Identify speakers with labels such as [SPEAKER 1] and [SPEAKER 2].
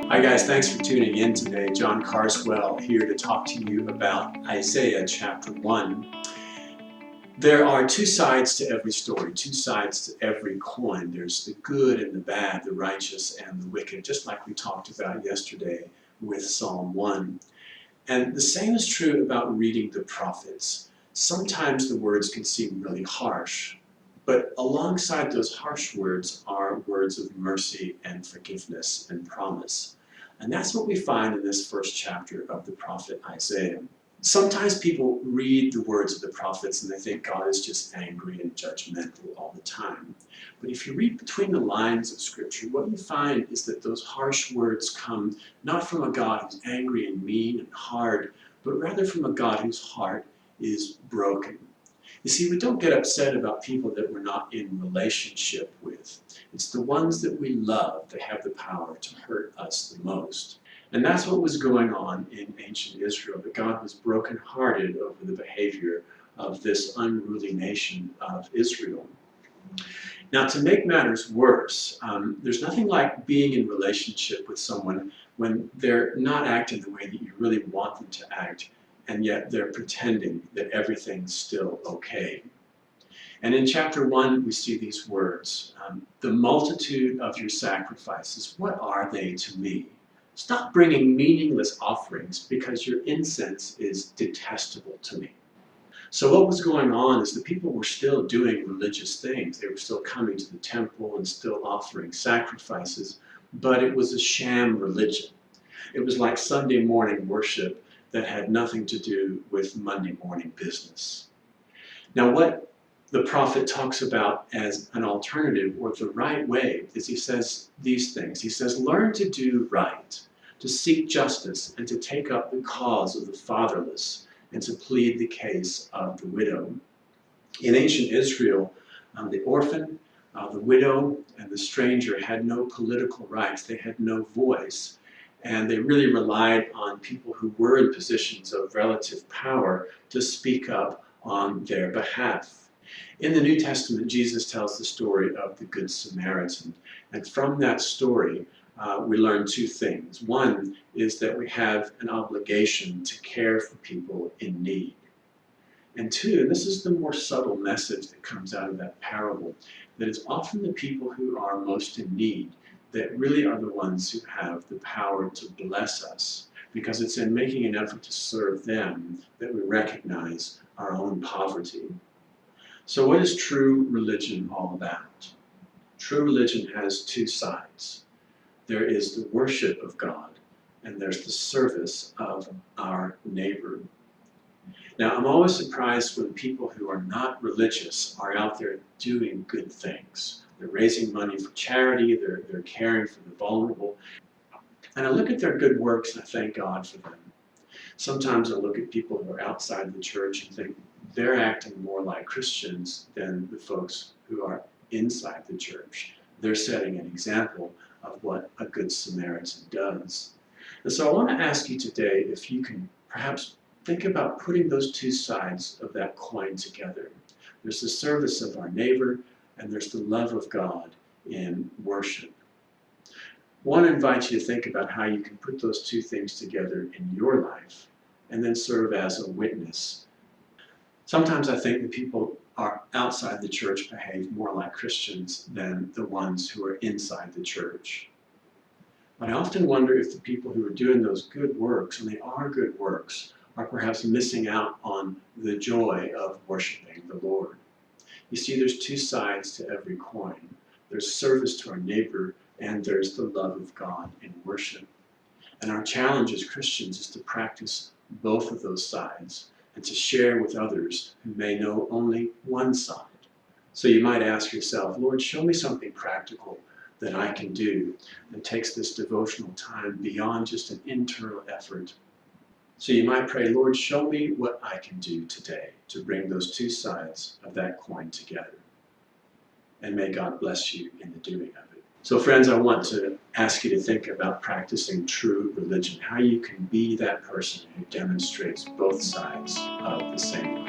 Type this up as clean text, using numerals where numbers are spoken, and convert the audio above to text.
[SPEAKER 1] Hi guys, thanks for tuning in today. John Carswell here to talk to you about Isaiah chapter 1. There are two sides to every story, two sides to every coin. There's the good and the bad, the righteous and the wicked, just like we talked about yesterday with Psalm 1. And the same is true about reading the prophets. Sometimes the words can seem really harsh, but alongside those harsh words are words of mercy and forgiveness and promise. And that's what we find in this first chapter of the prophet Isaiah. Sometimes people read the words of the prophets and they think God is just angry and judgmental all the time. But if you read between the lines of Scripture, what you find is that those harsh words come not from a God who's angry and mean and hard, but rather from a God whose heart is broken. You see, we don't get upset about people that we're not in relationship with. It's the ones that we love that have the power to hurt us the most. And that's what was going on in ancient Israel, that God was brokenhearted over the behavior of this unruly nation of Israel. Now, to make matters worse, there's nothing like being in relationship with someone when they're not acting the way that you really want them to act, and yet they're pretending that everything's still okay. And in chapter 1, we see these words, the multitude of your sacrifices, what are they to me? Stop bringing meaningless offerings because your incense is detestable to me. So what was going on is the people were still doing religious things. They were still coming to the temple and still offering sacrifices, but it was a sham religion. It was like Sunday morning worship that had nothing to do with Monday morning business. Now what the prophet talks about as an alternative, or the right way, is he says these things. He says, learn to do right, to seek justice, and to take up the cause of the fatherless, and to plead the case of the widow. In ancient Israel, the orphan, the widow, and the stranger had no political rights. They had no voice. And they really relied on people who were in positions of relative power to speak up on their behalf. In the New Testament, Jesus tells the story of the Good Samaritan. And from that story, we learn two things. One is that we have an obligation to care for people in need. And two, and this is the more subtle message that comes out of that parable, that it's often the people who are most in need that really are the ones who have the power to bless us, because it's in making an effort to serve them that we recognize our own poverty. So what is true religion all about? True religion has two sides. There is the worship of God, and there's the service of our neighbor. Now, I'm always surprised when people who are not religious are out there doing good things. They're raising money for charity, they're caring for the vulnerable. And I look at their good works and I thank God for them. Sometimes I look at people who are outside the church and think they're acting more like Christians than the folks who are inside the church. They're setting an example of what a good Samaritan does. And so I want to ask you today if you can perhaps think about putting those two sides of that coin together. There's the service of our neighbor, and there's the love of God in worship. I want to invite you to think about how you can put those two things together in your life and then serve as a witness. Sometimes I think that people are outside the church behave more like Christians than the ones who are inside the church. But I often wonder if the people who are doing those good works, and they are good works, are perhaps missing out on the joy of worshiping the Lord. You see, there's two sides to every coin. There's service to our neighbor, and there's the love of God in worship. And our challenge as Christians is to practice both of those sides and to share with others who may know only one side. So you might ask yourself, Lord, show me something practical that I can do that takes this devotional time beyond just an internal effort. So you might pray, Lord, show me what I can do today to bring those two sides of that coin together. And may God bless you in the doing of it. So friends, I want to ask you to think about practicing true religion, how you can be that person who demonstrates both sides of the same coin.